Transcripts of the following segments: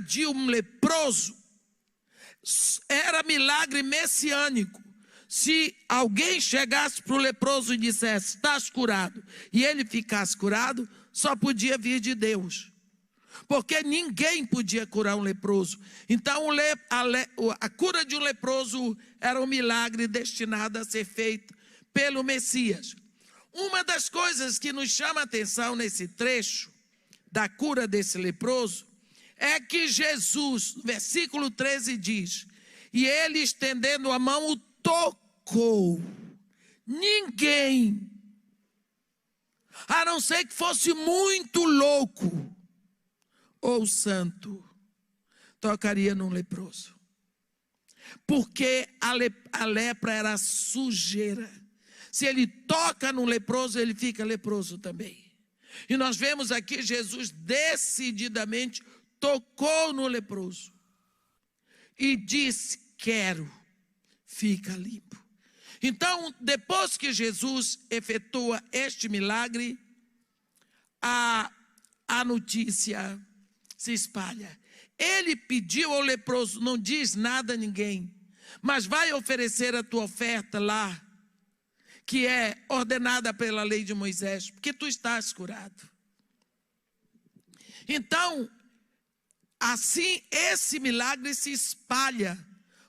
de um leproso era milagre messiânico. Se alguém chegasse para o leproso e dissesse, estás curado, e ele ficasse curado, só podia vir de Deus. Porque ninguém podia curar um leproso. Então a cura de um leproso era um milagre destinado a ser feito pelo Messias. Uma das coisas que nos chama a atenção nesse trecho da cura desse leproso é que Jesus, no versículo 13 diz, e ele estendendo a mão o tocou. Ninguém, a não ser que fosse muito louco ou santo, tocaria num leproso. Porque a lepra era sujeira. Se ele toca num leproso, ele fica leproso também. E nós vemos aqui Jesus decididamente tocou no leproso e disse, quero, fica limpo. Então, depois que Jesus efetua este milagre, a notícia se espalha. Ele pediu ao leproso, não diz nada a ninguém, mas vai oferecer a tua oferta lá, que é ordenada pela lei de Moisés, porque tu estás curado. Então, assim esse milagre se espalha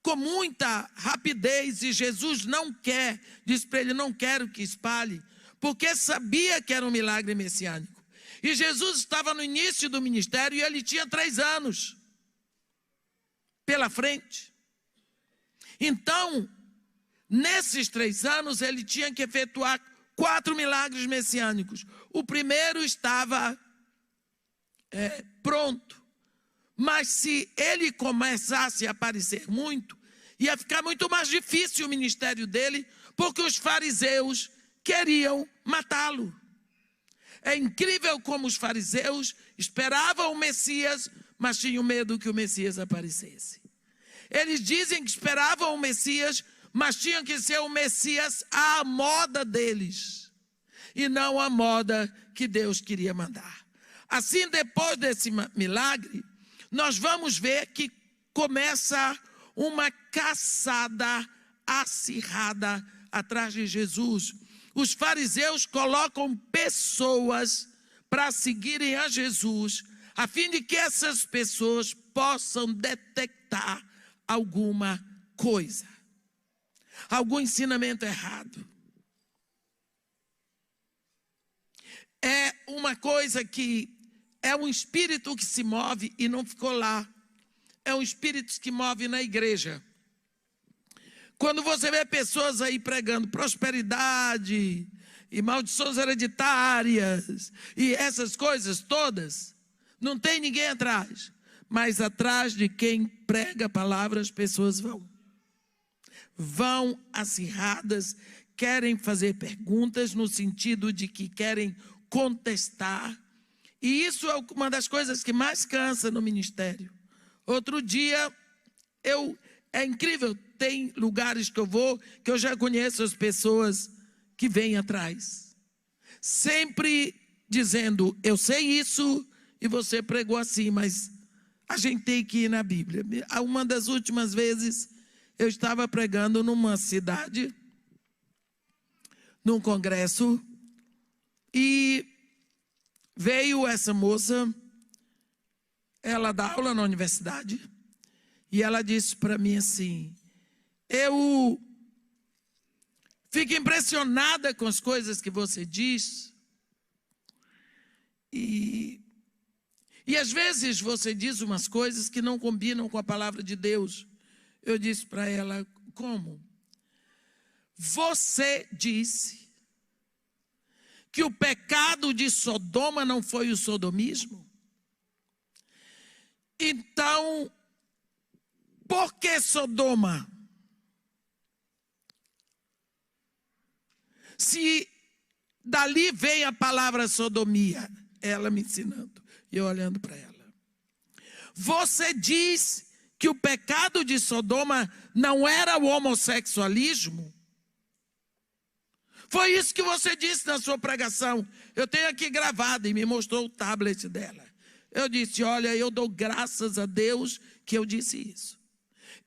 com muita rapidez, e Jesus não quer, diz para ele, não quero que espalhe, porque sabia que era um milagre messiânico. E Jesus estava no início do ministério e ele tinha 3 anos pela frente. Então, nesses 3 anos, ele tinha que efetuar 4 milagres messiânicos. O primeiro estava pronto. Mas se ele começasse a aparecer muito, ia ficar muito mais difícil o ministério dele, porque os fariseus queriam matá-lo. É incrível como os fariseus esperavam o Messias, mas tinham medo que o Messias aparecesse. Eles dizem que esperavam o Messias, mas tinham que ser o Messias à moda deles, e não à moda que Deus queria mandar. Assim, depois desse milagre, nós vamos ver que começa uma caçada acirrada atrás de Jesus. Os fariseus colocam pessoas para seguirem a Jesus, a fim de que essas pessoas possam detectar alguma coisa, algum ensinamento errado. É uma coisa que é um espírito que se move e não ficou lá. É um espírito que move na igreja. Quando você vê pessoas aí pregando prosperidade e maldições hereditárias e essas coisas todas, não tem ninguém atrás. Mas atrás de quem prega a palavra, as pessoas vão acirradas, querem fazer perguntas no sentido de que querem contestar. E isso é uma das coisas que mais cansa no ministério. Outro dia, é incrível, tem lugares que eu vou, que eu já conheço as pessoas que vêm atrás. Sempre dizendo, eu sei isso e você pregou assim, mas a gente tem que ir na Bíblia. Uma das últimas vezes, eu estava pregando numa cidade, num congresso, e veio essa moça, ela dá aula na universidade, e ela disse para mim assim, eu fico impressionada com as coisas que você diz, e às vezes você diz umas coisas que não combinam com a palavra de Deus. Eu disse para ela, como? Você disse que o pecado de Sodoma não foi o sodomismo? Então, por que Sodoma? Se dali vem a palavra sodomia, ela me ensinando, e eu olhando para ela. Você diz que o pecado de Sodoma não era o homossexualismo? Foi isso que você disse na sua pregação. Eu tenho aqui gravado e me mostrou o tablet dela. Eu disse, olha, eu dou graças a Deus que eu disse isso.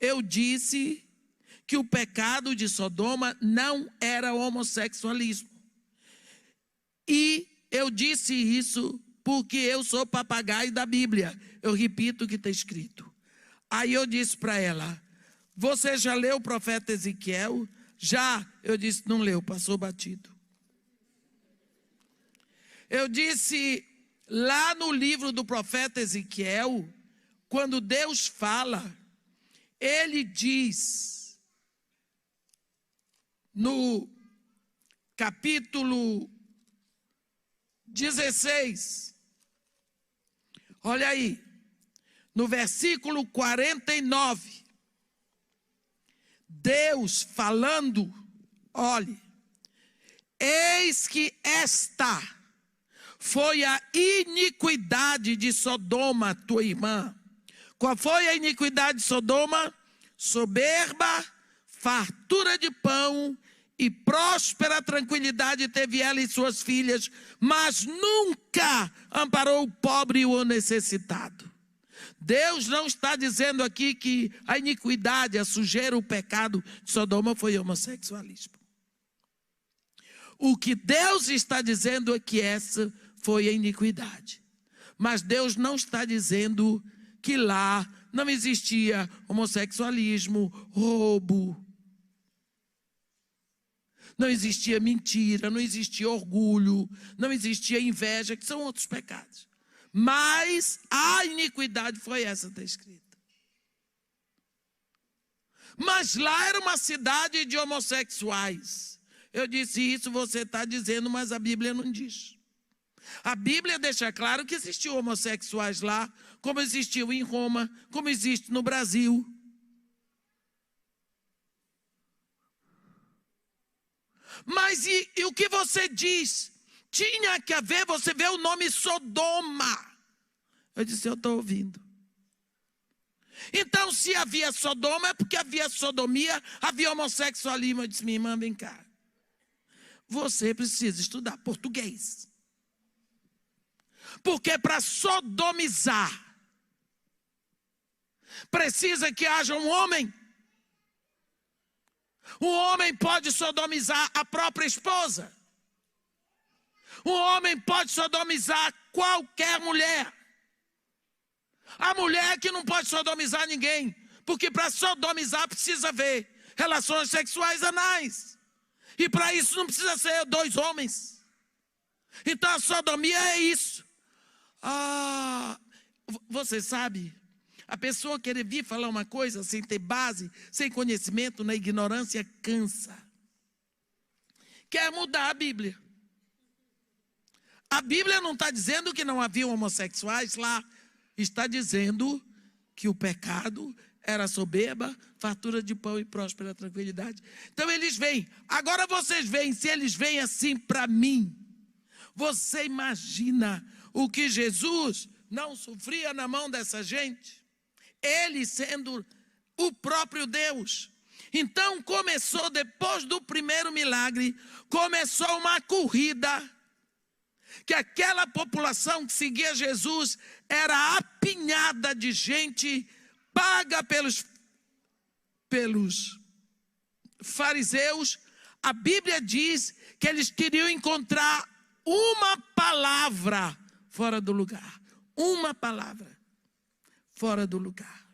Eu disse que o pecado de Sodoma não era homossexualismo. E eu disse isso porque eu sou papagaio da Bíblia. Eu repito o que está escrito. Aí eu disse para ela, você já leu o profeta Ezequiel? Já. Eu disse, não leu, passou batido. Eu disse, lá no livro do profeta Ezequiel, quando Deus fala, ele diz, no capítulo 16, olha aí, no versículo 49, Deus falando, olhe, eis que esta foi a iniquidade de Sodoma, tua irmã. Qual foi a iniquidade de Sodoma? Soberba, fartura de pão e próspera tranquilidade teve ela e suas filhas, mas nunca amparou o pobre e o necessitado. Deus não está dizendo aqui que a iniquidade, a sujeira, o pecado de Sodoma foi homossexualismo. O que Deus está dizendo é que essa foi a iniquidade. Mas Deus não está dizendo que lá não existia homossexualismo, roubo, não existia mentira, não existia orgulho, não existia inveja, que são outros pecados. Mas a iniquidade foi essa, está escrita. Mas lá era uma cidade de homossexuais. Eu disse, isso você está dizendo, mas a Bíblia não diz. A Bíblia deixa claro que existiam homossexuais lá, como existiu em Roma, como existe no Brasil. Mas e o que você diz? Tinha que haver, você vê o nome Sodoma. Eu disse, eu estou ouvindo. Então, se havia Sodoma, é porque havia sodomia, havia homossexualismo. Eu disse, minha irmã, vem cá. Você precisa estudar português. Porque para sodomizar, precisa que haja um homem. Um homem pode sodomizar a própria esposa. Um homem pode sodomizar qualquer mulher. A mulher que não pode sodomizar ninguém, porque para sodomizar precisa haver relações sexuais anais. E para isso não precisa ser dois homens. Então a sodomia é isso. Você sabe, a pessoa querer vir falar uma coisa sem ter base, sem conhecimento, na ignorância, cansa. Quer mudar a Bíblia. A Bíblia não está dizendo que não havia homossexuais lá. Está dizendo que o pecado era soberba, fartura de pão e próspera tranquilidade. Então eles vêm. Agora vocês veem, se eles vêm assim para mim, você imagina o que Jesus não sofria na mão dessa gente? Ele sendo o próprio Deus. Então começou, depois do primeiro milagre, começou uma corrida, que aquela população que seguia Jesus era apinhada de gente paga pelos fariseus. A Bíblia diz que eles queriam encontrar uma palavra fora do lugar. Uma palavra fora do lugar.